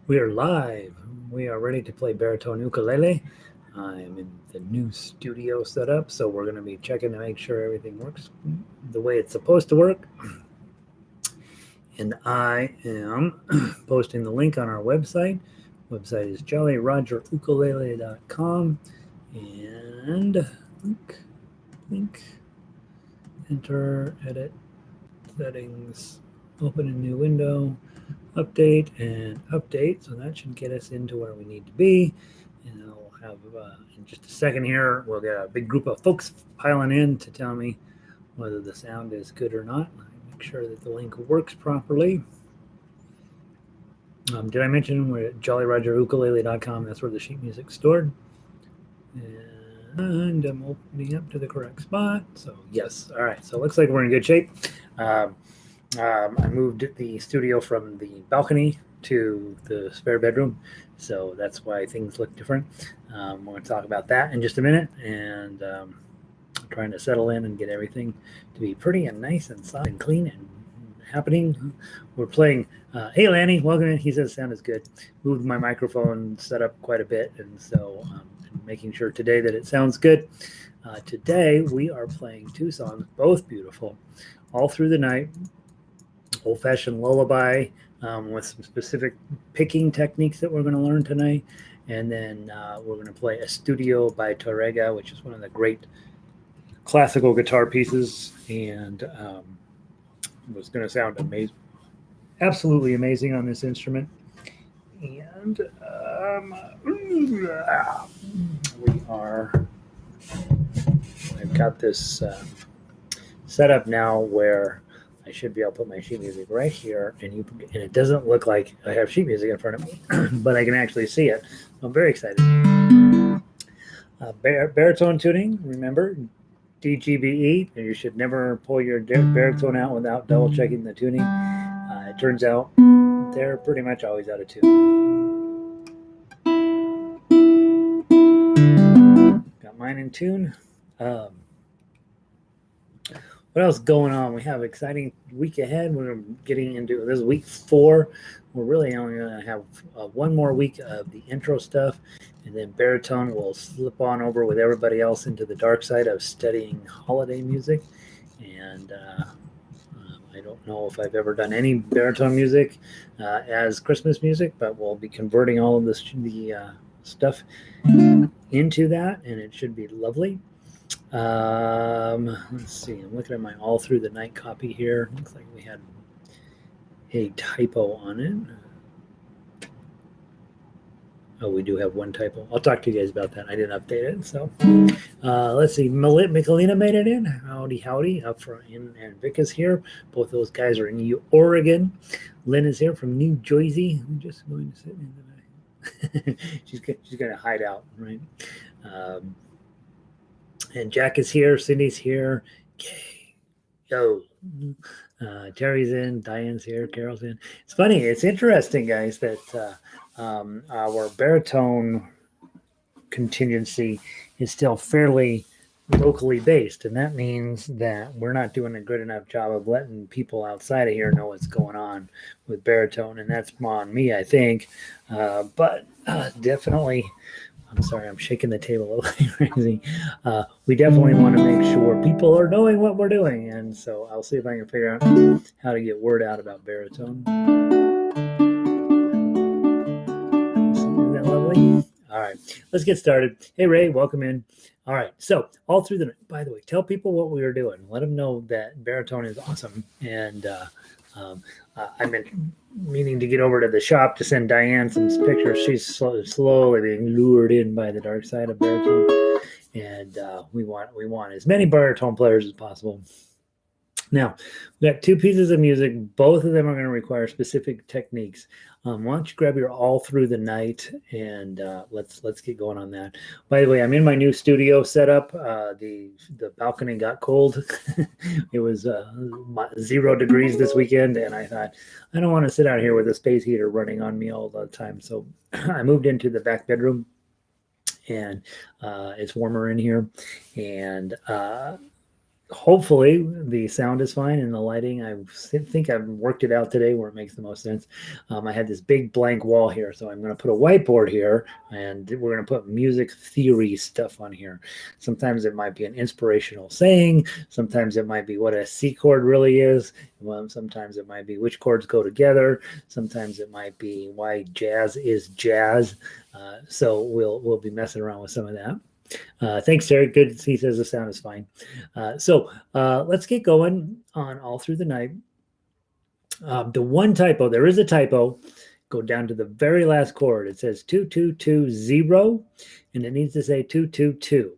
We are live. We are ready to play Baritone Ukulele. I'm in the new studio setup, so we're going to be checking to make sure everything works the way it's supposed to work. And I am posting the link on our website. Website is jollyrogerukulele.com. And link, enter, edit, settings, open a new window, update and update. So that should get us into where we need to be. And I'll have in just a second here, we'll get a big group of folks piling in to tell me whether the sound is good or not. Make sure that the link works properly. Did I mention we're at jollyrogerukulele.com? That's where the sheet music's stored. And I'm opening up to the correct spot. So yes, all right. So it looks like we're in good shape. I moved the studio from the balcony to the spare bedroom, so that's why things look different. We're going to talk about that in just a minute, and trying to settle in and get everything to be pretty and nice and soft and clean and happening. We're playing. Hey, Lanny, welcome in. He says sound is good. Moved my microphone set up quite a bit, and so making sure today that it sounds good. Today we are playing two songs, both beautiful, All Through the Night, old-fashioned lullaby with some specific picking techniques that we're going to learn tonight. And then we're going to play Estudio by Tárrega, which is one of the great classical guitar pieces. And it's going to sound amazing, absolutely amazing on this instrument. And I've got this set up now where I should be able to put my sheet music right here, and it doesn't look like I have sheet music in front of me, but I can actually see it. I'm very excited. Baritone tuning, remember, DGBE, and you should never pull your baritone out without double checking the tuning. It turns out they're pretty much always out of tune. Got mine in tune. What else is going on? We have an exciting week ahead. We're getting into this is week 4. We're really only going to have one more week of the intro stuff, and then baritone will slip on over with everybody else into the dark side of studying holiday music. And I don't know if I've ever done any baritone music as Christmas music, but we'll be converting all of the stuff into that, and it should be lovely. Let's see. I'm looking at my All Through the Night copy here. Looks like we had a typo on it. Oh, we do have one typo. I'll talk to you guys about that. I didn't update it. So let's see. Michelina made it in. Howdy. Up front. And Vic is here. Both those guys are in Oregon. Lynn is here from New Jersey. I'm just going to sit in tonight. she's going to hide out, right? And Jack is here. Cindy's here. Yay. Yo. Terry's in. Diane's here. Carol's in. It's funny. It's interesting, guys, that our baritone contingency is still fairly locally based. And that means that we're not doing a good enough job of letting people outside of here know what's going on with baritone. And that's on me, I think. But definitely... I'm sorry, I'm shaking the table a little crazy. We definitely want to make sure people are knowing what we're doing. And so I'll see if I can figure out how to get word out about baritone. Isn't that lovely? All right, let's get started. Hey, Ray, welcome in. All right, so all through the night, by the way, tell people what we were doing. Let them know that baritone is awesome. And I've been meaning to get over to the shop to send Diane some pictures. She's slowly being lured in by the dark side of baritone, and we want as many baritone players as possible. Now, we've got 2 pieces of music. Both of them are going to require specific techniques. Why don't you grab your All Through the Night, and let's get going on that. By the way, I'm in my new studio setup. The balcony got cold. It was 0 degrees this weekend, and I thought, I don't want to sit out here with a space heater running on me all the time. So I moved into the back bedroom, and it's warmer in here. And hopefully the sound is fine and the lighting. I think I've worked it out today where it makes the most sense. I had this big blank wall here, so I'm going to put a whiteboard here, and we're going to put music theory stuff on here. Sometimes it might be an inspirational saying. Sometimes it might be what a C chord really is. Well, sometimes it might be which chords go together. Sometimes it might be why jazz is jazz. So we'll be messing around with some of that. Thanks, Terry. Good. He says the sound is fine. So let's get going on all through the night. The one typo, there is a typo. Go down to the very last chord. It says 2220, and it needs to say 222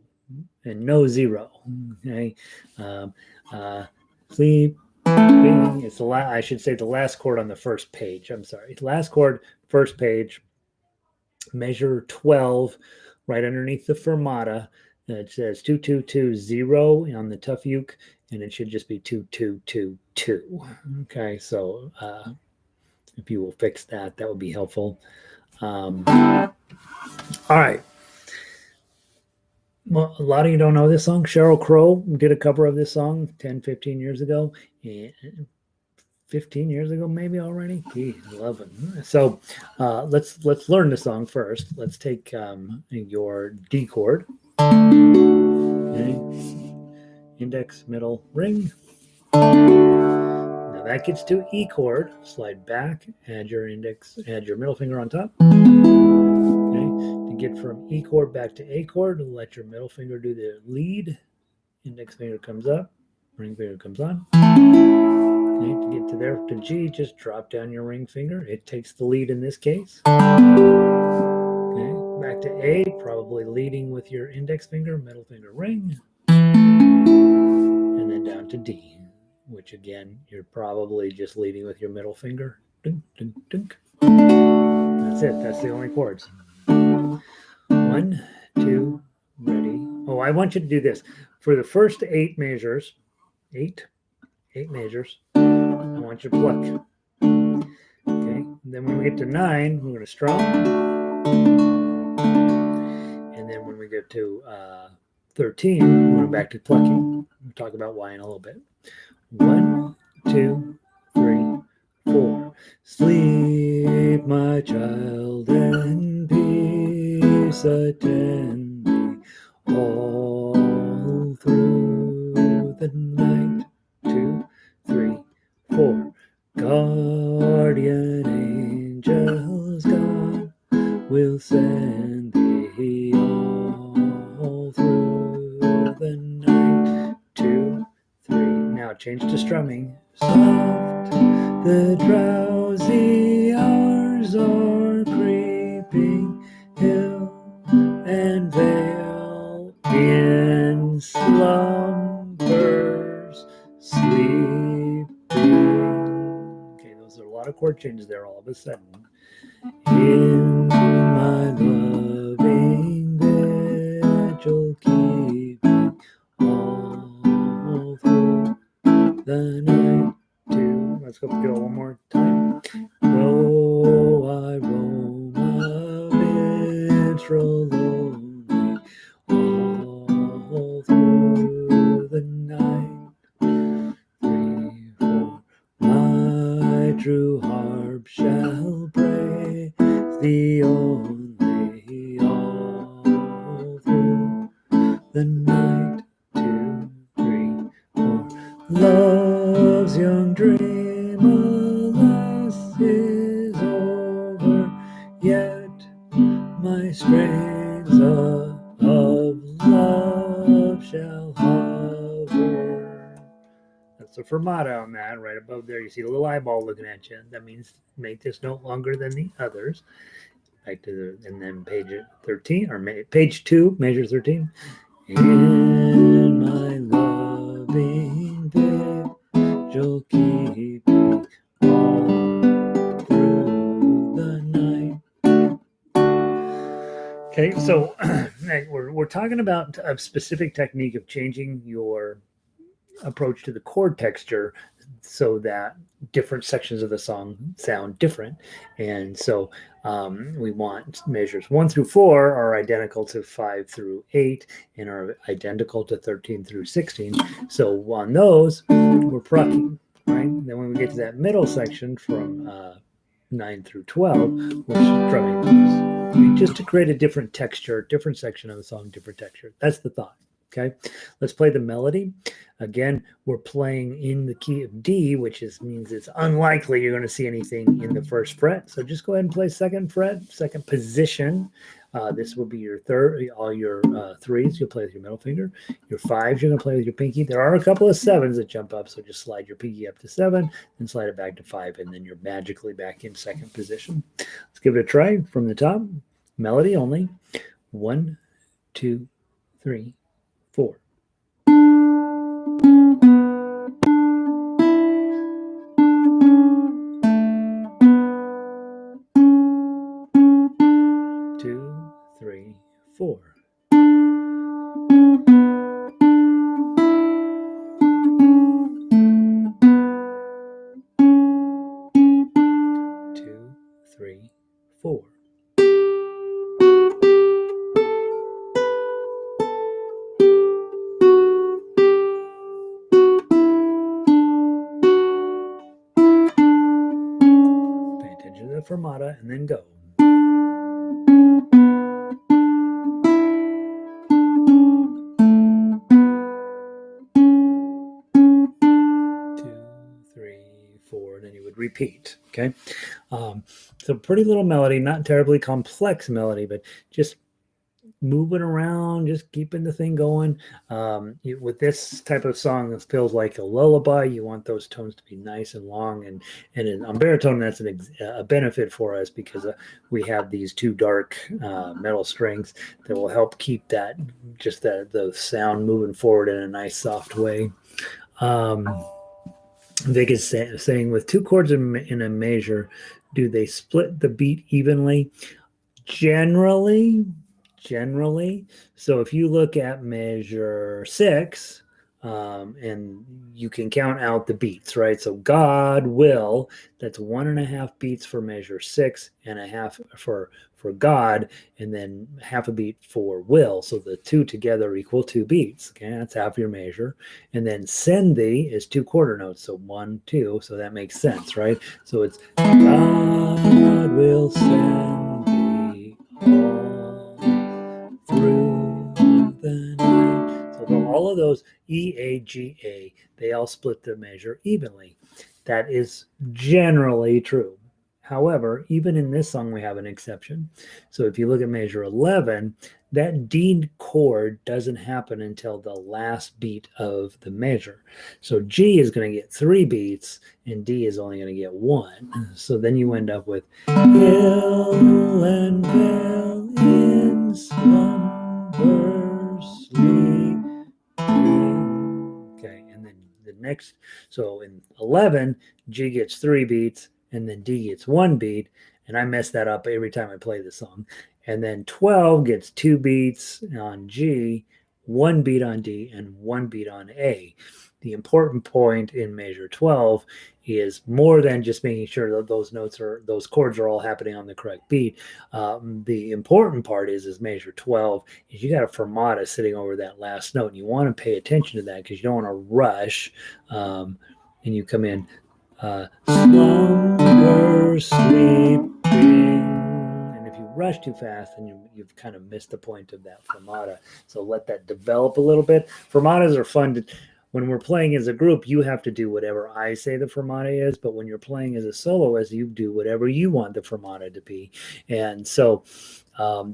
and no zero. Okay. Sleep. It's the last. I should say the last chord on the first page. I'm sorry. Last chord, first page. Measure 12, right underneath the fermata. It says 2220 on the tough uke, and it should just be 2222. Okay, so if you will fix that, that would be helpful. All right. Well, a lot of you don't know this song. Sheryl Crow did a cover of this song 10, 15 years ago. 15 years ago, maybe already. Gee, 11. So let's learn the song first. Let's take your D chord, okay. Index, middle, ring. Now that gets to E chord. Slide back, add your middle finger on top. Okay, to get from E chord back to A chord, let your middle finger do the lead. Index finger comes up, ring finger comes on. Okay, to get to there to G, just drop down your ring finger. It takes the lead in this case. Okay, back to A, probably leading with your index finger, middle finger, ring. And then down to D, which again, you're probably just leading with your middle finger. Dunk, dunk, dunk. That's it. That's the only chords. 1, 2, ready. Oh, I want you to do this. For the first 8 measures, 8 measures, I want you to pluck. Okay, and then when we get to 9, we're going to strum. And then when we get to 13, we're going back to plucking. We'll talk about why in a little bit. 1, 2, 3, 4. Sleep, my child, and peace attend thee all through the night. 2, 3, 4. Guardian angels, God will send thee all through the night. 2, 3. Now change to strumming. Soft, the drowsy hours are creeping, hill and vale in slumbers sleeping. Okay, those are a lot of chord changes there all of a sudden. In my loving vigil keeping all through the night. 2. Let's go do it one more time. Though I roam a minstrel lonely all through the night. 3, 4. My true harp shall praise thee only all through the night. 2, 3, 4. Love's young dream, alas, is over, yet my strings of love shall hover. That's the fermata on that. Right above there, you see a little eyeball looking at you. That means make this note longer than the others. Back to the, and then page 13, or page 2, measure 13. In my loving vigil keeping all through the night. Okay, so we're talking about a specific technique of changing your approach to the chord texture so that different sections of the song sound different. And so we want measures 1 through 4 are identical to 5 through 8 and are identical to 13 through 16. So on those, we're plucking, right? Then when we get to that middle section from 9 through 12, we're strumming those, right? Just to create a different texture, different section of the song, different texture. That's the thought. Okay, let's play the melody. Again, we're playing in the key of D, which means it's unlikely you're going to see anything in the first fret. So just go ahead and play second fret, second position. This will be your third, all your threes you'll play with your middle finger. Your fives you're going to play with your pinky. There are a couple of sevens that jump up, so just slide your pinky up to 7, then slide it back to 5, and then you're magically back in second position. Let's give it a try from the top. Melody only. 1, 2, 3, 4. 2, 3, 4. 2, 3, 4. 'Pay attention to the fermata and then go. 4, and then you would repeat. Okay, so pretty little melody, not terribly complex melody, but just moving around, just keeping the thing going. With this type of song, this feels like a lullaby. You want those tones to be nice and long, and on baritone, that's a benefit for us because we have these 2 dark metal strings that will help keep that just the sound moving forward in a nice soft way. Vic is saying, with 2 chords in a measure, do they split the beat evenly? Generally. So if you look at measure 6, and you can count out the beats, right? So God will, that's 1.5 beats for measure 6 and a half for God, and then half a beat for will. So the 2 together equal 2 beats. Okay, that's half your measure. And then send thee is 2 quarter notes. So 1, 2. So that makes sense, right? So it's God will send thee all through the night. So all of those E, A, G, A, they all split the measure evenly. That is generally true. However, even in this song, we have an exception. So if you look at measure 11, that D chord doesn't happen until the last beat of the measure. So G is going to get 3 beats, and D is only going to get 1. So then you end up with hill and vale in slumber sleep. Okay, and then the next, so in 11, G gets 3 beats, and then D gets 1 beat, and I mess that up every time I play the song. And then 12 gets 2 beats on G, 1 beat on D, and 1 beat on A. The important point in measure 12 is more than just making sure that those chords are all happening on the correct beat. The important part is measure 12 is you got a fermata sitting over that last note, and you want to pay attention to that because you don't want to rush, and you come in slumber sleeping, and if you rush too fast, then you've kind of missed the point of that fermata. So let that develop a little bit. Fermatas are fun to, when we're playing as a group, you have to do whatever I say the fermata is, but when you're playing as a soloist, you do whatever you want the fermata to be. And so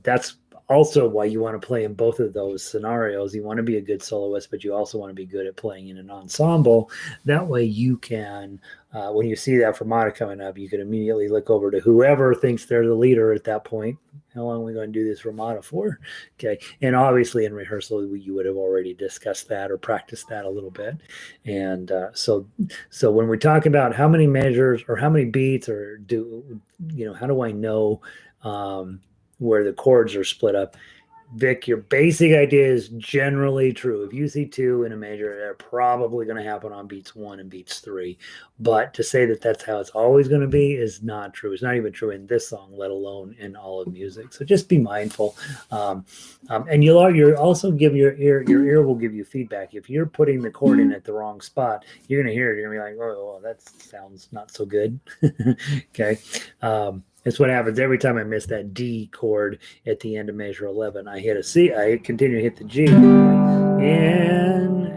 that's also why you want to play in both of those scenarios. You want to be a good soloist, but you also want to be good at playing in an ensemble. That way you can, when you see that fermata coming up, you can immediately look over to whoever thinks they're the leader at that point. How long are we going to do this fermata for? Okay. And obviously in rehearsal, you would have already discussed that or practiced that a little bit. And so when we talk about how many measures or how many beats or how do I know where the chords are split up? Vic, your basic idea is generally true. If you see 2 in a major, they're probably going to happen on beats 1 and beats 3. But to say that that's how it's always going to be is not true. It's not even true in this song, let alone in all of music. So just be mindful. And you'll also give your ear will give you feedback. If you're putting the chord in at the wrong spot, you're going to hear it. You're going to be like, oh, that sounds not so good. Okay. That's what happens every time I miss that D chord at the end of measure 11. I hit a C, I continue to hit the G, and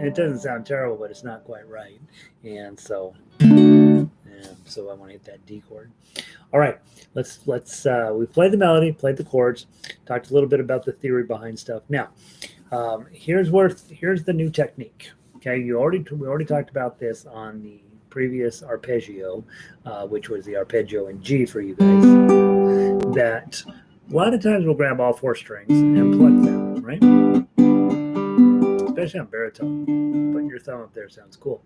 it doesn't sound terrible, but it's not quite right. And so I want to hit that D chord. All right, let's we played the melody, played the chords, talked a little bit about the theory behind stuff. Now, here's the new technique. Okay, we already talked about this on the previous arpeggio, which was the arpeggio in G for you guys, that a lot of times we'll grab all 4 strings and pluck them, right? Especially on baritone. Putting your thumb up there sounds cool.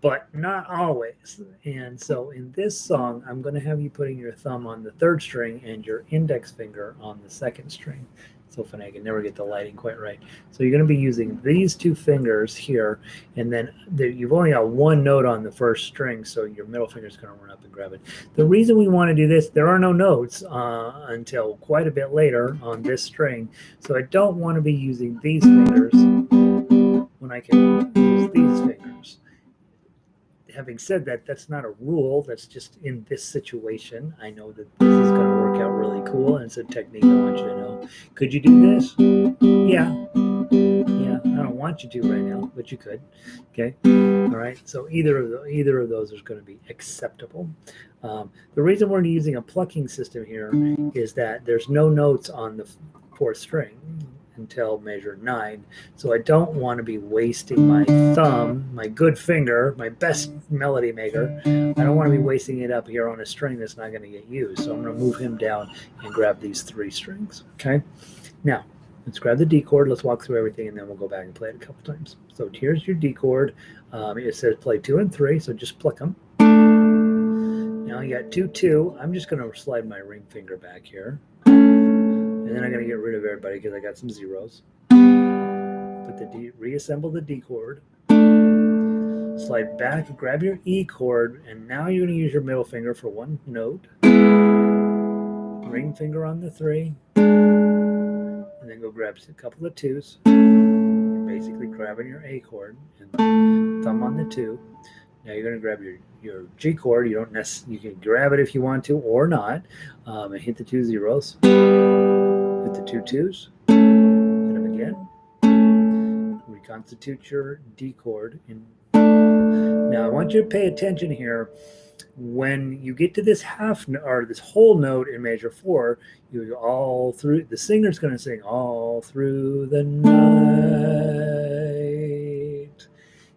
But not always. And so in this song, I'm going to have you putting your thumb on the 3rd string and your index finger on the 2nd string. So funny, I can never get the lighting quite right. So you're going to be using these 2 fingers here, and then you've only got 1 note on the 1st string, so your middle finger is going to run up and grab it. The reason we want to do this, there are no notes until quite a bit later on this string, so I don't want to be using these fingers when I can use these fingers. Having said that, that's not a rule. That's just in this situation. I know that this is going to work out really cool, and it's a technique I want you to know. Could you do this? Yeah. I don't want you to right now, but you could. Okay. All right. So either of those is going to be acceptable. The reason we're using a plucking system here is that there's no notes on the 4th string until measure 9. So I don't want to be wasting my thumb, my good finger, my best melody maker. I don't want to be wasting it up here on a string that's not going to get used. So I'm going to move him down and grab these 3 strings. Okay. Now, let's grab the D chord. Let's walk through everything, and then we'll go back and play it a couple times. So here's your D chord. It says play 2 and 3, so just pluck them. Now you got 2, 2. I'm just going to slide my ring finger back here. And then I'm going to get rid of everybody because I got some zeros. Put the D, reassemble the D chord. Slide back, grab your E chord, and now you're going to use your middle finger for 1 note. Ring finger on the 3. And then go grab a couple of 2s. You're basically grabbing your A chord and thumb on the 2. Now you're going to grab your G chord. You can grab it if you want to or not. And hit the 2 zeros. Hit the 2 2s. Hit them again. Reconstitute your D chord. Now I want you to pay attention here. When you get to this this whole note in measure 4, you go all through. The singer's going to sing all through the night.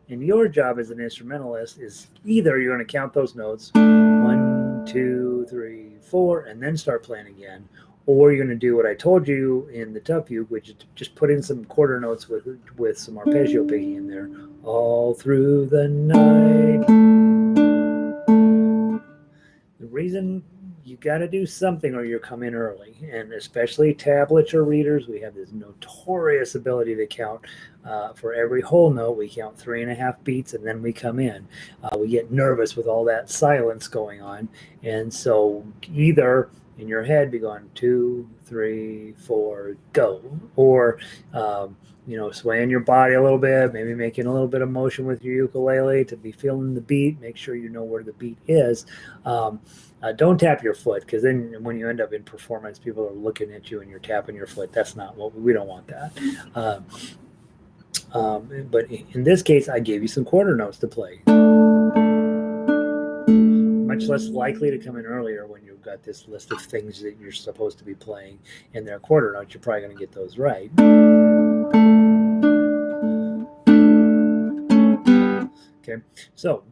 And your job as an instrumentalist is either you're going to count those notes 1, 2, 3, 4, and then start playing again, or you're going to do what I told you in the tough fugue, which is just put in some quarter notes with some arpeggio picking in there, all through the night. The reason you got to do something or you come in early, and especially tablets or readers, we have this notorious ability to count for every whole note. We count 3.5 beats and then we come in. We get nervous with all that silence going on, and so either in your head be going 2, 3, 4, go, or swaying your body a little bit, maybe making a little bit of motion with your ukulele to be feeling the beat. Make sure you know where the beat is. Don't tap your foot, because then when you end up in performance, people are looking at you and you're tapping your foot. That's not what we don't want that. But in this case, I gave you some quarter notes to play. Much less likely to come in earlier when you've got this list of things that you're supposed to be playing, and they're quarter notes. You're probably going to get those right. Okay, so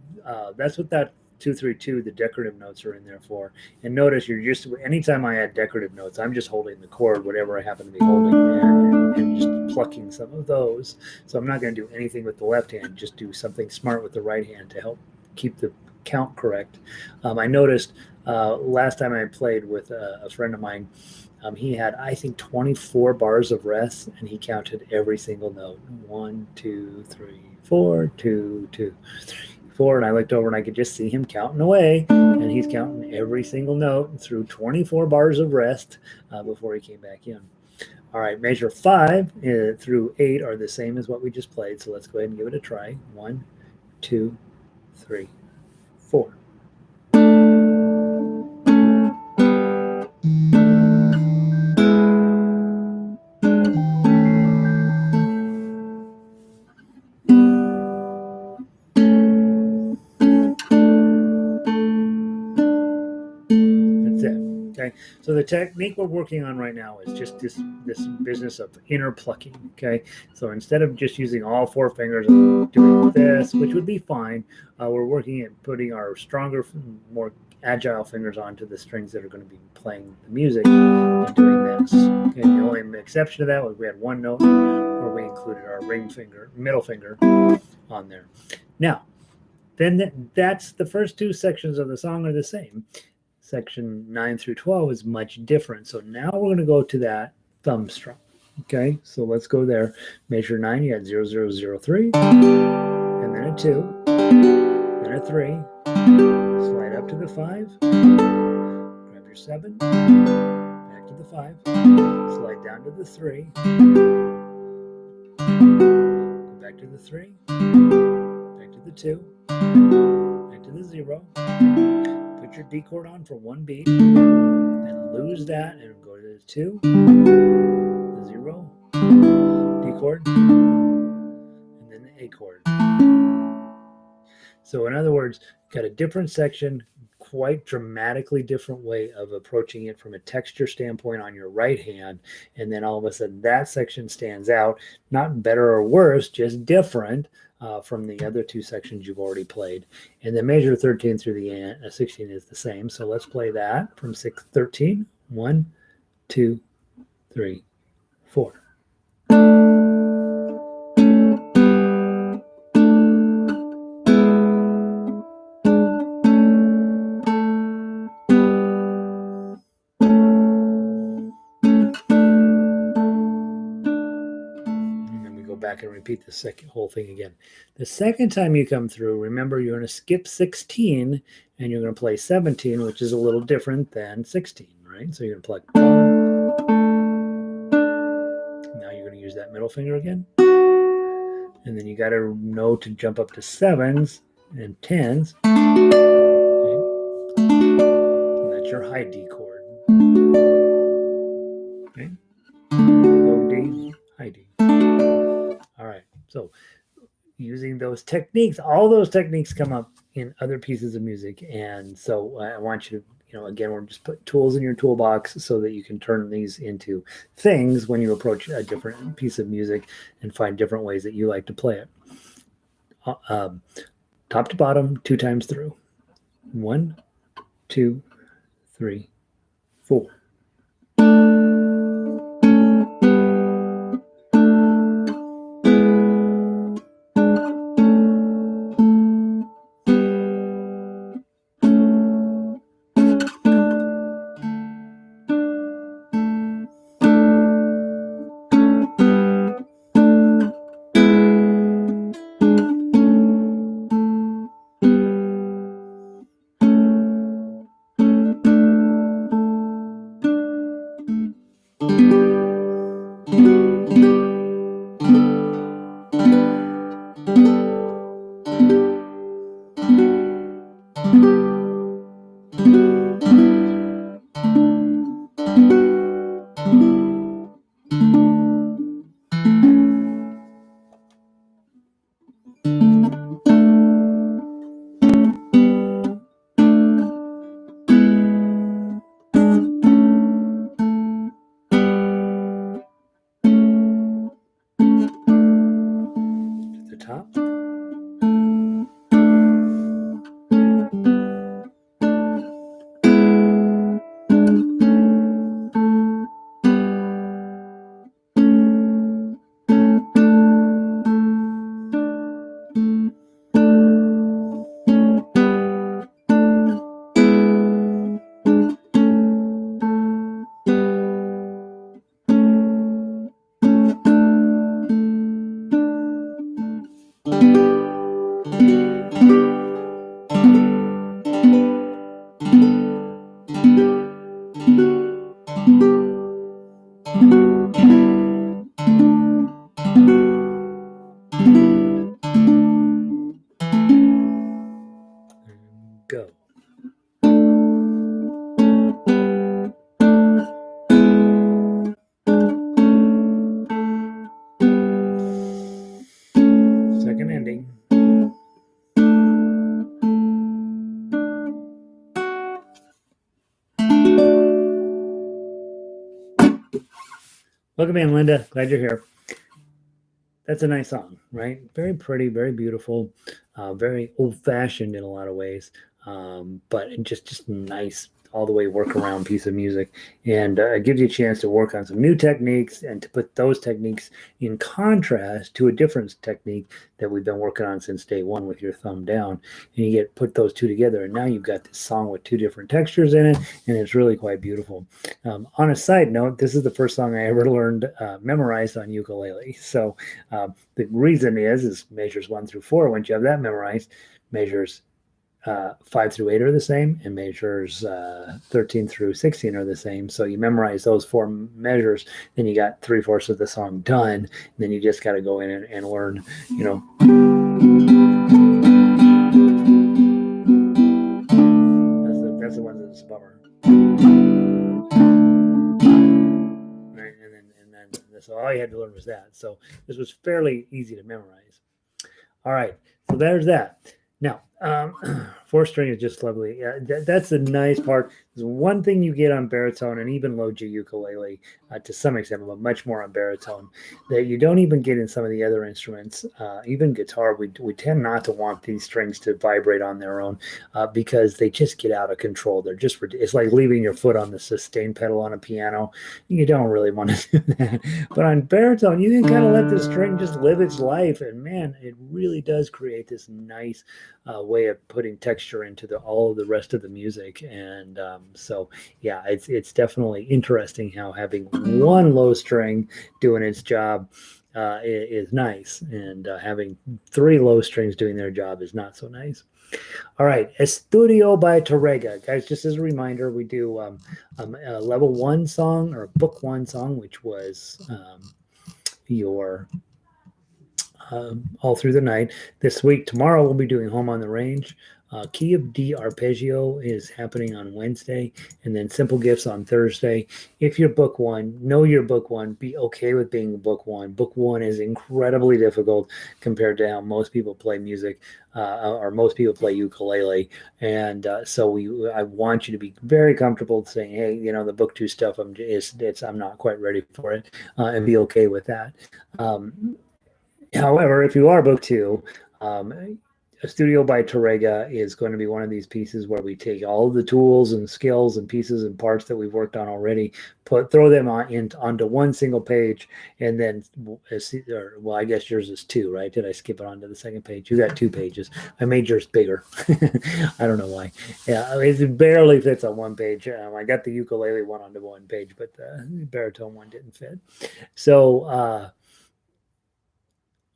that's what that 2, 3, 2, the decorative notes are in there for. And notice anytime I add decorative notes, I'm just holding the chord, whatever I happen to be holding, and just plucking some of those. So I'm not going to do anything with the left hand, just do something smart with the right hand to help keep the count correct. I noticed last time I played with a friend of mine, he had, I think, 24 bars of rest, and he counted every single note. 1, 2, 3, 4, 2, 2, 3, 4. And I looked over and I could just see him counting away, and he's counting every single note through 24 bars of rest before he came back in. All right, measure 5 through 8 are the same as what we just played, so let's go ahead and give it a try. 1, 2, 3, 4. Okay, so the technique we're working on right now is just this business of inner plucking. Okay, so instead of just using all 4 fingers and doing this, which would be fine, we're working at putting our stronger, more agile fingers onto the strings that are going to be playing the music and doing this. Okay, the only exception to that was we had one note where we included our ring finger, middle finger, on there. Now, then that's the first 2 sections of the song are the same. Section 9 through 12 is much different. So now we're going to go to that thumb strum. Okay, so let's go there. Measure 9, you had 0, 0, 0, 3, and then a 2, then a 3, slide up to the 5, grab your 7, back to the 5, slide down to the 3, go back to the 3, back to the 2, back to the 0, put your D chord on for 1 beat, then lose that and go to the 2, the 0, D chord, and then the A chord. So in other words, got a different section, quite dramatically different way of approaching it from a texture standpoint on your right hand, and then all of a sudden that section stands out, not better or worse, just different from the other 2 sections you've already played. And the measure 13 through the 16 is the same. So let's play that from 13. 1, 2, 3, 4. Back and repeat the whole thing again. The second time you come through, remember you're going to skip 16 and you're going to play 17, which is a little different than 16, right? So you're going to play. Now you're going to use that middle finger again. And then you got to know to jump up to 7s and 10s. Okay. And that's your high D chord. Okay. Low D, high D. All right, so using those techniques, all those techniques come up in other pieces of music. And so I want you to, again, we're just put tools in your toolbox so that you can turn these into things when you approach a different piece of music and find different ways that you like to play it. Top to bottom, 2 times through. 1, 2, 3, 4. Top. Welcome in, Linda. Glad you're here. That's a nice song, right? Very pretty, very beautiful, very old-fashioned in a lot of ways, but just nice all the way workaround piece of music, and it gives you a chance to work on some new techniques and to put those techniques in contrast to a different technique that we've been working on since day one with your thumb down, and you get put those two together, and now you've got this song with two different textures in it, and it's really quite beautiful. On a side note, this is the first song I ever learned memorized on ukulele, so the reason is measures 1 through 4. Once you have that memorized, measures 5 through 8 are the same, and measures 13 through 16 are the same. So you memorize those 4 measures, then you got 3/4 of the song done. And then you just got to go in and learn, you know. That's the one that's a bummer. Right, and then so all you had to learn was that. So this was fairly easy to memorize. All right, so there's that. Now, 4-string is just lovely. That's the nice part. There's one thing you get on baritone and even low G ukulele to some extent, but much more on baritone, that you don't even get in some of the other instruments. Even guitar, we tend not to want these strings to vibrate on their own because they just get out of control. They're just, it's like leaving your foot on the sustain pedal on a piano. You don't really want to do that. But on baritone, you can kind of let the string just live its life. And man, it really does create this nice way of putting texture into all of the rest of the music. And so yeah, it's definitely interesting how having one low string doing its job is nice, and having 3 low strings doing their job is not so nice. All right, Estudio by Tárrega. Guys, just as a reminder, we do a level 1 song or a book 1 song, which was your all through the night. This week, tomorrow, we'll be doing Home on the Range. Key of D Arpeggio is happening on Wednesday, and then Simple Gifts on Thursday. If you're book 1, know your book 1. Be okay with being book 1. Book 1 is incredibly difficult compared to how most people play music, or most people play ukulele. And so I want you to be very comfortable saying, hey, you know, the book 2 stuff, I'm not quite ready for it, and be okay with that. However, if you are book 2, Estudio by Tárrega is going to be one of these pieces where we take all of the tools and skills and pieces and parts that we've worked on already, throw them onto one single page, and then, well, I guess yours is 2, right? Did I skip it onto the second page? You got 2 pages. I made yours bigger. I don't know why. Yeah, it barely fits on one page. I got the ukulele one onto one page, but the baritone one didn't fit. So,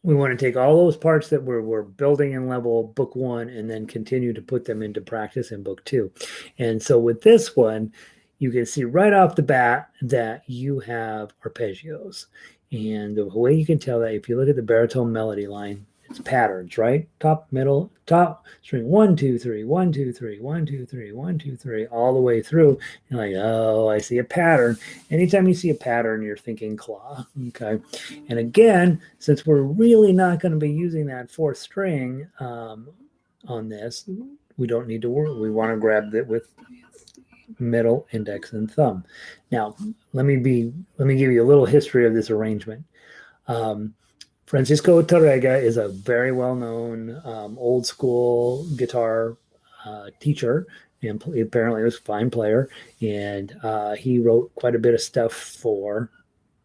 we want to take all those parts that we're building in level book 1 and then continue to put them into practice in book 2. And so with this one, you can see right off the bat that you have arpeggios. And the way you can tell that, if you look at the baritone melody line, it's patterns, right? Top, middle, top, string 1, 2, 3, 1, 2, 3, 1, 2, 3, 1, 2, 3, all the way through. You're like, oh, I see a pattern. Anytime you see a pattern, you're thinking claw. Okay. And again, since we're really not going to be using that 4th string on this, we don't need to worry. We want to grab it with middle, index, and thumb. Now, let me give you a little history of this arrangement. Francisco Tárrega is a very well-known old school guitar teacher, and apparently was a fine player, and he wrote quite a bit of stuff for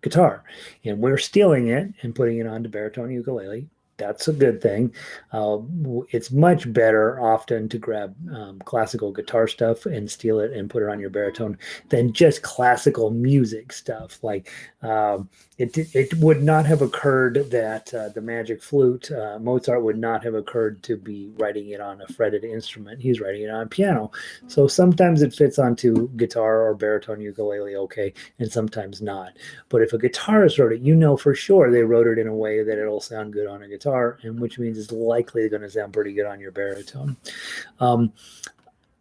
guitar, and we're stealing it and putting it onto baritone ukulele. That's a good thing. It's much better often to grab classical guitar stuff and steal it and put it on your baritone than just classical music stuff. Like it would not have occurred that the magic flute, Mozart would not have occurred to be writing it on a fretted instrument. He's writing it on a piano. So sometimes it fits onto guitar or baritone ukulele okay, and sometimes not. But if a guitarist wrote it, you know for sure they wrote it in a way that it'll sound good on a guitar, and which means it's likely going to sound pretty good on your baritone.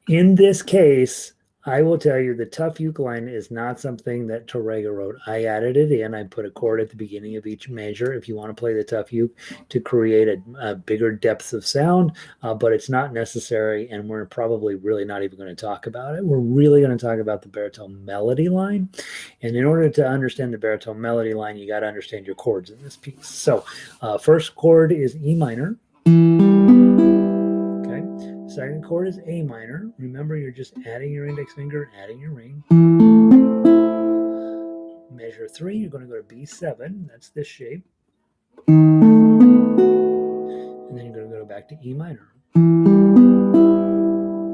In this case, I will tell you the tough uke line is not something that Tárrega wrote. I added it in. I put a chord at the beginning of each measure if you want to play the tough uke to create a bigger depth of sound, but it's not necessary, and we're probably really not even going to talk about it. We're really going to talk about the baritone melody line, and in order to understand the baritone melody line, you got to understand your chords in this piece. So first chord is E minor. Okay. Second chord is A minor. Remember, you're just adding your index finger and adding your ring. Measure 3, you're going to go to B7. That's this shape. And then you're going to go back to E minor.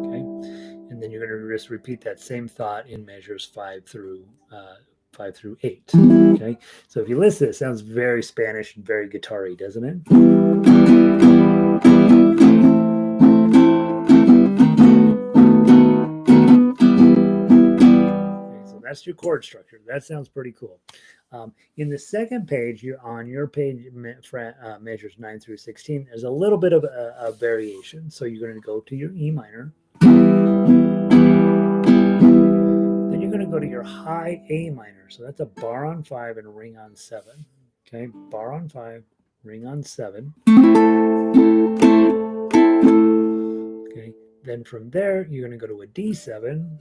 Okay. And then you're going to just repeat that same thought in measures 5 through 8. Okay. So if you listen, it sounds very Spanish and very guitar-y, doesn't it? That's your chord structure. That sounds pretty cool. In the second page, you're on your page measures 9 through 16. There's a little bit of a variation. So you're going to go to your E minor. Then you're going to go to your high A minor. So that's a bar on 5 and a ring on 7. Okay, bar on 5, ring on 7. Okay, then from there, you're going to go to a D7.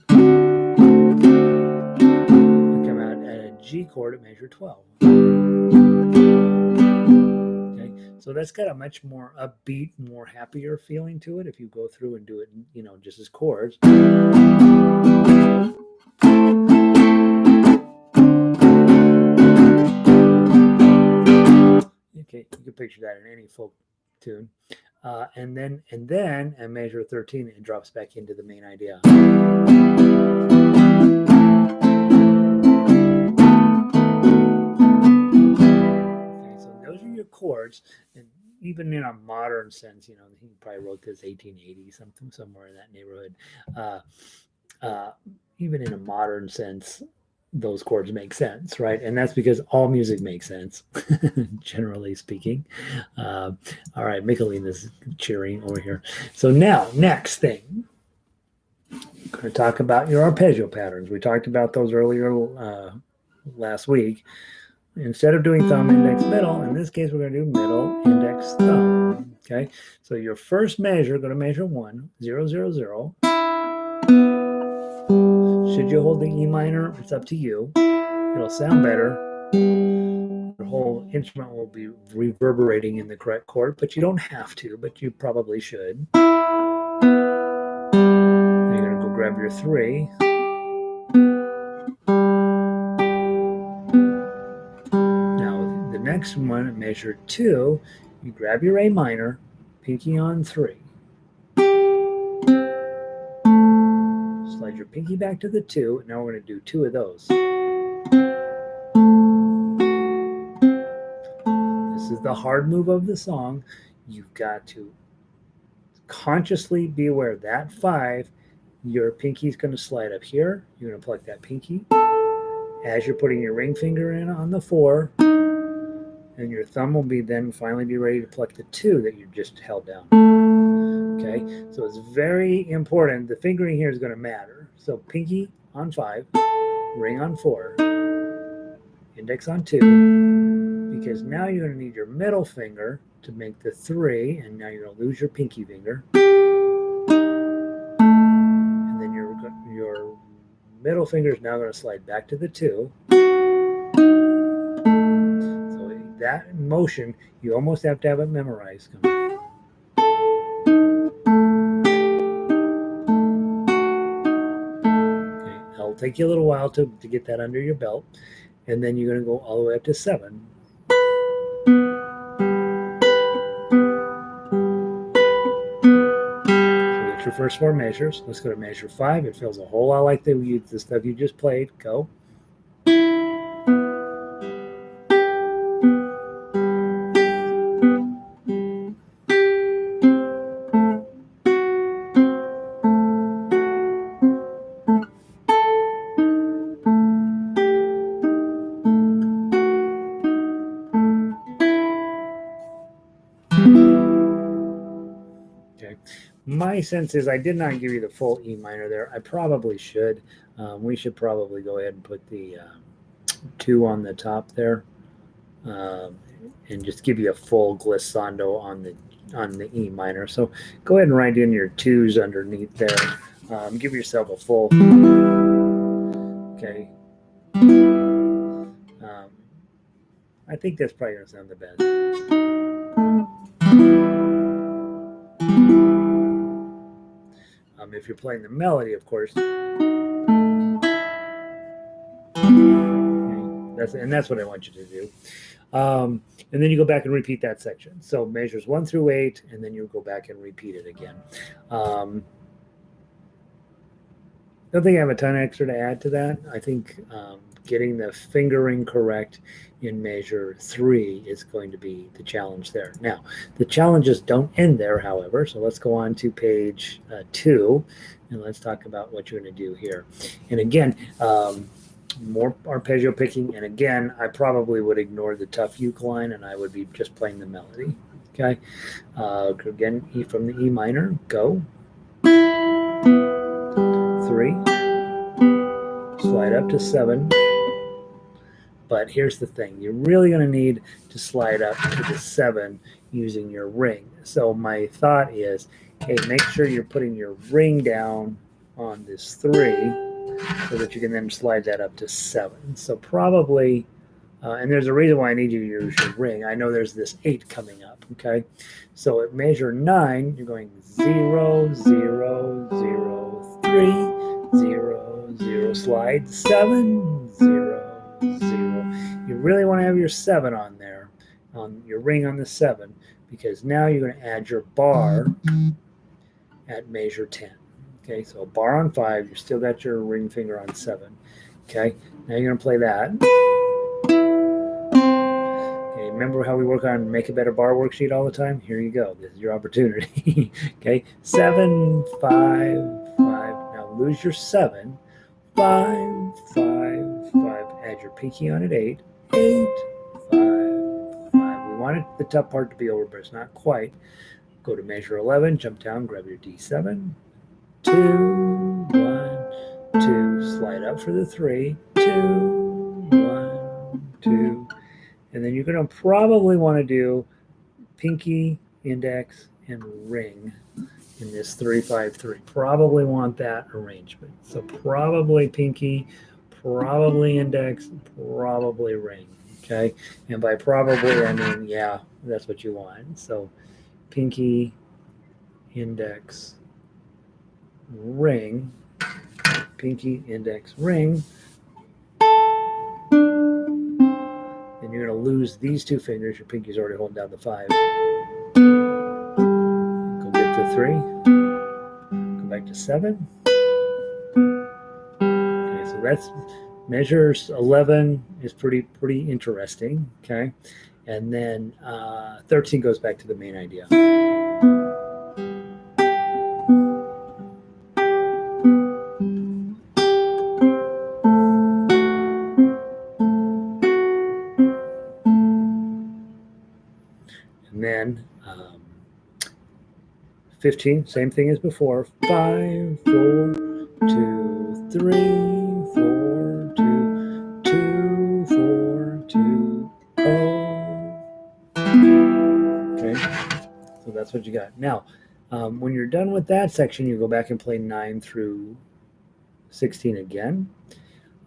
G chord at measure 12. Okay, so that's got a much more upbeat, more happier feeling to it if you go through and do it, you know, just as chords. Okay, you can picture that in any folk tune. And then at measure 13, it drops back into the main idea. Chords, and even in a modern sense, you know, he probably wrote this 1880 something, somewhere in that neighborhood. Even in a modern sense, those chords make sense, right? And that's because all music makes sense, generally speaking. All right, Michelina's cheering over here. So now, next thing, I'm going to talk about your arpeggio patterns. We talked about those earlier last week. Instead of doing thumb, index, middle, in this case, we're going to do middle, index, thumb. Okay, so your first measure, going to measure 1, 0, 0, 0. Should you hold the E minor? It's up to you. It'll sound better. Your whole instrument will be reverberating in the correct chord, but you don't have to, but you probably should. Then you're going to go grab your 3. Next one, measure 2, you grab your A minor, pinky on 3. Slide your pinky back to the 2. Now we're going to do 2 of those. This is the hard move of the song. You've got to consciously be aware that 5, your pinky is going to slide up here. You're going to pluck that pinky. As you're putting your ring finger in on the 4, and your thumb will be then finally be ready to pluck the 2 that you just held down. Okay, so it's very important. The fingering here is going to matter. So pinky on 5, ring on 4, index on 2, because now you're going to need your middle finger to make the 3, and now you're going to lose your pinky finger. And then your middle finger is now going to slide back to the 2. That motion, you almost have to have it memorized. Okay, it'll take you a little while to get that under your belt, and then you're going to go all the way up to 7. So that's your first 4 measures. Let's go to measure 5. It feels a whole lot like the stuff you just played. Go. my sense is I did not give you the full E minor there. I probably should. We should probably go ahead and put the 2 on the top there, and just give you a full glissando on the E minor. So go ahead and write in your 2s underneath there. Give yourself a full. Okay. I think that's probably going to sound the best. If you're playing the melody, of course. Okay. That's what I want you to do. And then you go back and repeat that section. So measures 1 through 8, and then you go back and repeat it again. Don't think I have a ton extra to add to that. I think getting the fingering correct in measure 3 is going to be the challenge there. Now, the challenges don't end there, however, so let's go on to page 2, and let's talk about what you're going to do here. And again, more arpeggio picking, and again, I probably would ignore the tough uke line, and I would be just playing the melody. Okay, again, E from the E minor, go. 3, slide up to 7. But here's the thing, you're really going to need to slide up to the 7 using your ring. So my thought is, okay, make sure you're putting your ring down on this 3 so that you can then slide that up to 7. So probably, and there's a reason why I need you to use your ring. I know there's this 8 coming up, okay? So at measure 9, you're going 0, 0, 0, 3, 0, 0, slide 7, 0, 0. You really want to have your 7 on there, on your ring on the 7, because now you're going to add your bar at measure 10. Okay, so a bar on 5, you still got your ring finger on 7. Okay, now you're going to play that. Okay, remember how we work on Make a Better Bar worksheet all the time? Here you go. This is your opportunity. Okay, 7, 5, 5. Now lose your 7. 5, 5, 5. Add your pinky on at 8. 8, 5, 5. We wanted the tough part to be over, but it's not quite. Go to measure 11, jump down, grab your D7. 2, 1, 2. Slide up for the 3. 2, 1, 2. And then you're going to probably want to do pinky, index, and ring in this 3-5-3. Probably want that arrangement. So probably pinky, probably index, probably ring. Okay, and by probably I mean yeah, that's what you want. So pinky, index, ring, pinky, index, ring. And you're going to lose these 2 fingers. Your pinky's already holding down the 5. Go get to 3. Go back to 7. Okay, so that's measures 11 is pretty interesting. Okay, and then 13 goes back to the main idea. And then 15, same thing as before. 5, 4, 2, 3, 4, 2, 2, 4, 2, 0. Okay, so that's what you got. Now, when you're done with that section, you go back and play 9 through 16 again.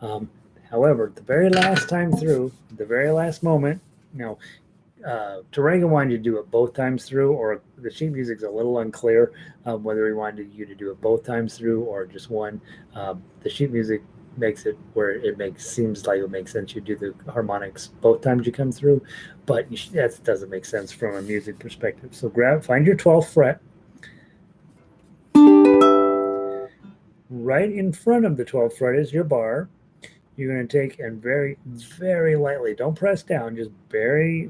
However, the very last time through, the very last moment, now, Tárrega wanted you to do it both times through, or the sheet music's a little unclear whether he wanted you to do it both times through or just one. The sheet music makes it where it seems like it makes sense you do the harmonics both times you come through, but that doesn't make sense from a music perspective. So find your 12th fret. Right in front of the 12th fret is your bar. You're going to take and very, very lightly, don't press down, just you're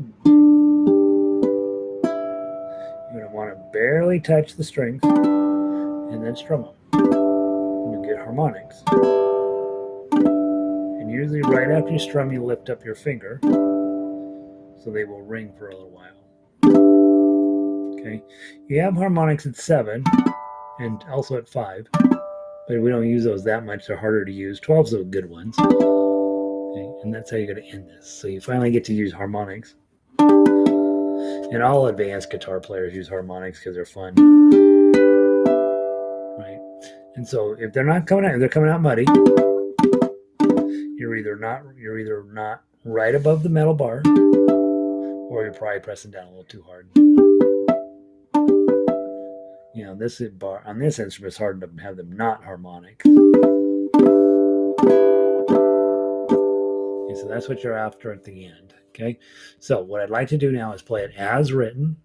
going to want to barely touch the strings and then strum them. You get harmonics. And usually right after you strum, you lift up your finger so they will ring for a little while. Okay, you have harmonics at 7. and also at 5. But we don't use those that much. They're harder to use. 12's are good ones. Okay, and that's how you're going to end this. So you finally get to use harmonics. And all advanced guitar players use harmonics because they're fun. Right? And so if they're not coming out, if they're coming out muddy, you're either not right above the metal bar, or you're probably pressing down a little too hard. You know, this bar on this instrument, it's hard to have them not harmonic. Okay, so that's what you're after at the end. Okay, so what I'd like to do now is play it as written.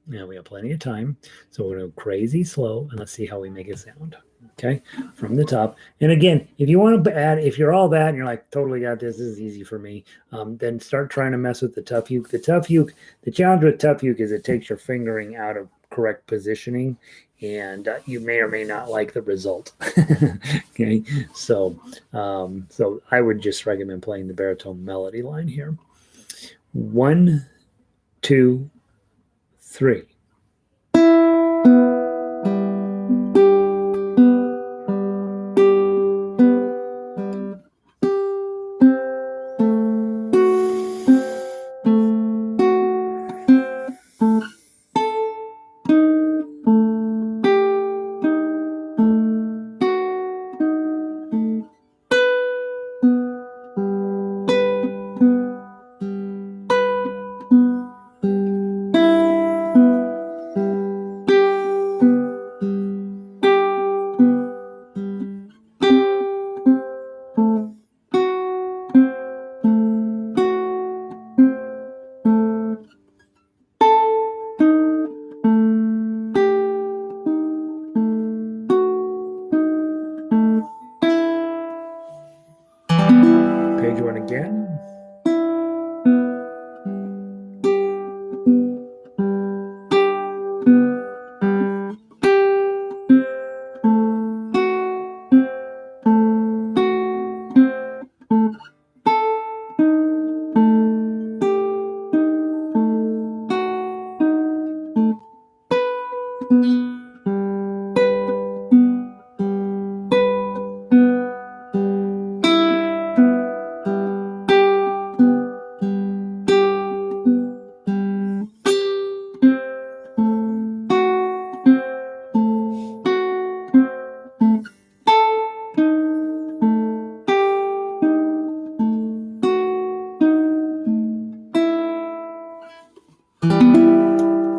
You know, we have plenty of time, so we're going to go crazy slow, and let's see how we make it sound. Okay, from the top. And again, if you want to add, if you're all that and you're like, totally got this is easy for me, then start trying to mess with the tough uke. The tough uke, the challenge with tough uke is it takes your fingering out of correct positioning, and you may or may not like the result. Okay, so so I would just recommend playing the baritone melody line here. 1, 2, 3. Page 1 again.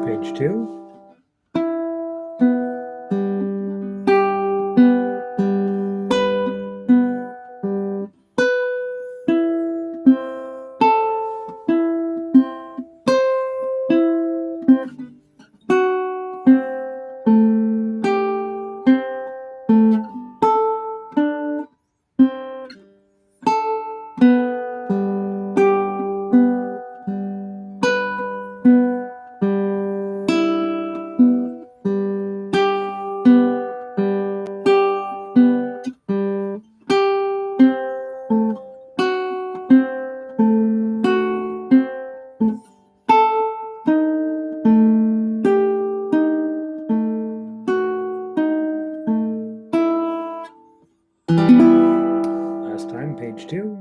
Page 2. Last time, page 2.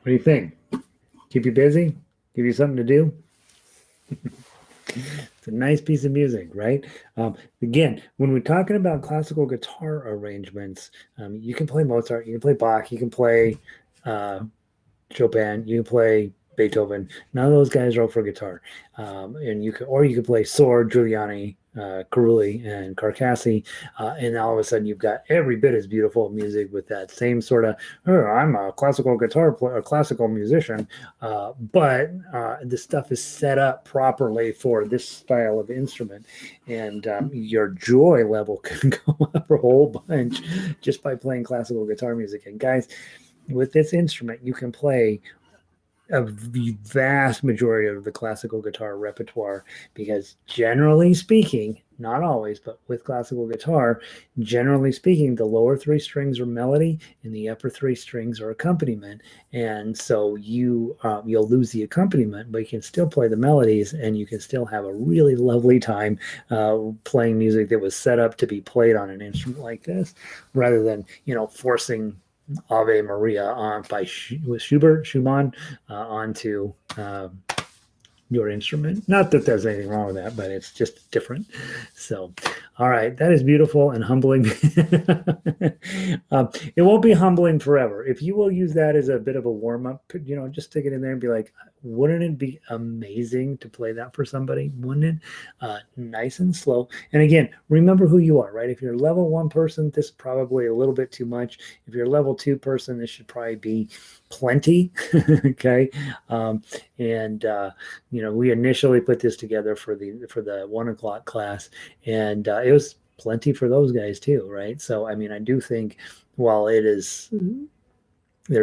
What do you think? Keep you busy? Give you something to do? It's a nice piece of music, right? Again, when we're talking about classical guitar arrangements, you can play Mozart, you can play Bach, you can play Chopin, you can play Beethoven. None of those guys wrote for guitar. And you could play Sword, Giuliani, Carulli, and Carcassi, and all of a sudden you've got every bit as beautiful music with that same sort of. Oh, I'm a classical guitar player, a classical musician, but the stuff is set up properly for this style of instrument, and your joy level can go up a whole bunch just by playing classical guitar music. And guys, with this instrument, you can play a vast majority of the classical guitar repertoire because generally speaking, not always, but with classical guitar, generally speaking, the lower three strings are melody and the upper three strings are accompaniment. And so you'll lose the accompaniment, but you can still play the melodies and you can still have a really lovely time playing music that was set up to be played on an instrument like this, rather than forcing Ave Maria by Schumann onto your instrument. Not that there's anything wrong with that, but it's just different. So, all right, that is beautiful and humbling. It won't be humbling forever. If you will use that as a bit of a warm up, just stick it in there and be like, wouldn't it be amazing to play that for somebody? Wouldn't it? Nice and slow. And again, remember who you are, right? If you're a level 1 person, this is probably a little bit too much. If you're a level 2 person, this should probably be plenty. Okay. We initially put this together for the 1 o'clock class, and it was plenty for those guys too, right? So, I mean, I do think while there's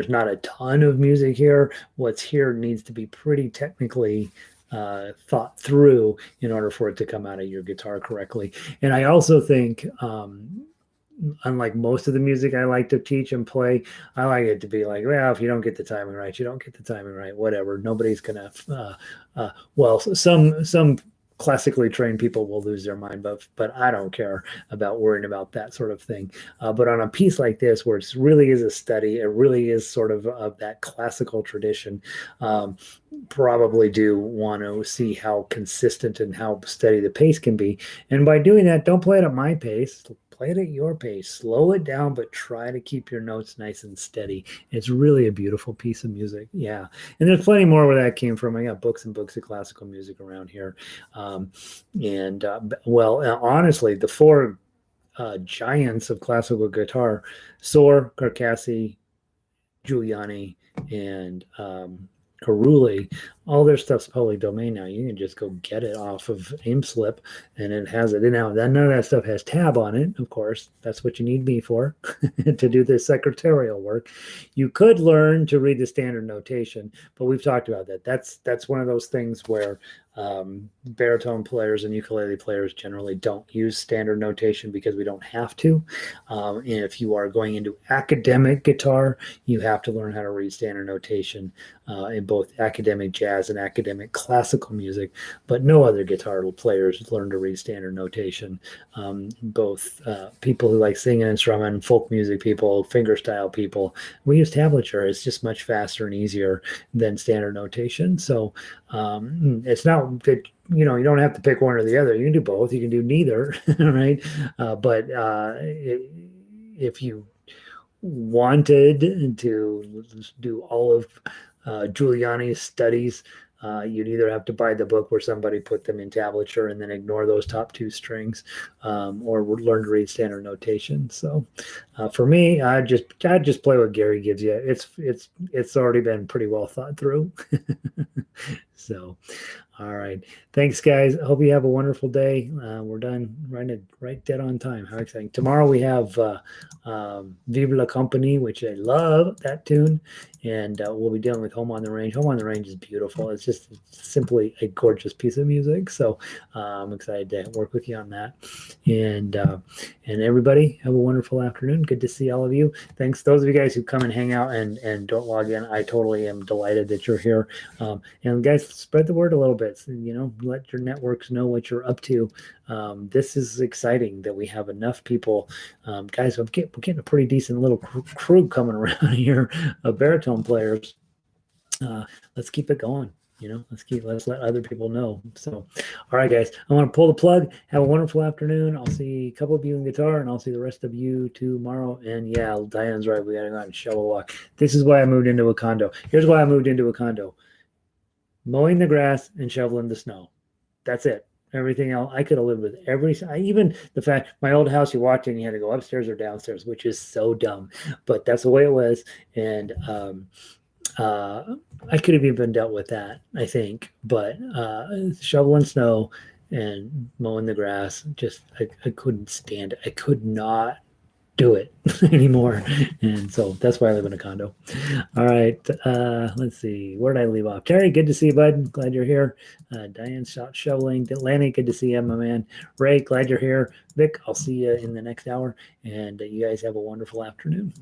not a ton of music here, what's here needs to be pretty technically thought through in order for it to come out of your guitar correctly. And I also think, unlike most of the music I like to teach and play, I like it to be like, well, if you don't get the timing right, you don't get the timing right, whatever. Nobody's gonna some classically trained people will lose their mind, but I don't care about worrying about that sort of thing. But on a piece like this, where it really is a study, it really is sort of that classical tradition, probably do want to see how consistent and how steady the pace can be. And by doing that, don't play it at my pace. Play it at your pace. Slow it down, but try to keep your notes nice and steady. It's really a beautiful piece of music. Yeah. And there's plenty more where that came from. I got books and books of classical music around here. Honestly, the 4 giants of classical guitar, Sohr, Carcassi, Giuliani, and Carulli, all their stuff's public domain now. You can just go get it off of AimSlip, and it has it. Now, none of that stuff has tab on it, of course. That's what you need me for, to do the secretarial work. You could learn to read the standard notation, but we've talked about that. That's one of those things where baritone players and ukulele players generally don't use standard notation because we don't have to. And if you are going into academic guitar, you have to learn how to read standard notation in both academic jazz and academic classical music, but no other guitar players learn to read standard notation. Both people who like singing and strumming, folk music people, fingerstyle people, we use tablature. It's just much faster and easier than standard notation. So it's not that you don't have to pick one or the other. You can do both. You can do neither, right? But if you wanted to do all of Giuliani's studies, you'd either have to buy the book where somebody put them in tablature and then ignore those top 2 strings, or learn to read standard notation. So for me, I just play what Gary gives you. It's already been pretty well thought through. So, all right. Thanks, guys. I hope you have a wonderful day. We're done right dead on time. How exciting. Tomorrow we have Vive la Compagnie, which I love that tune. And we'll be dealing with Home on the Range. Home on the Range is beautiful. It's just simply a gorgeous piece of music. So I'm excited to work with you on that. And everybody, have a wonderful afternoon. Good to see all of you. Thanks. Those of you guys who come and hang out and don't log in, I totally am delighted that you're here. And guys, spread the word a little bit. Let your networks know what you're up to. This is exciting that we have enough people. Guys, we're getting a pretty decent little crew coming around here of baritone players. Let's keep it going. let's let other people know. So, all right, guys, I want to pull the plug. Have a wonderful afternoon. I'll see a couple of you in guitar, and I'll see the rest of you tomorrow. And yeah, Diane's right. We got to go out and shovel walk. This is why I moved into a condo. Here's why I moved into a condo: mowing the grass and shoveling the snow. That's it. Everything else, I could have lived with even the fact my old house, you walked in, you had to go upstairs or downstairs, which is so dumb, but that's the way it was. And I could have even dealt with that, I think, but shoveling snow and mowing the grass, just I couldn't stand it. I could not do it anymore, and so that's why I live in a condo. All right, let's see, where did I leave off? Terry, good to see you, bud. Glad you're here. Diane, shoveling. Lanny, good to see you, my man. Ray, glad you're here. Vic, I'll see you in the next hour, and you guys have a wonderful afternoon.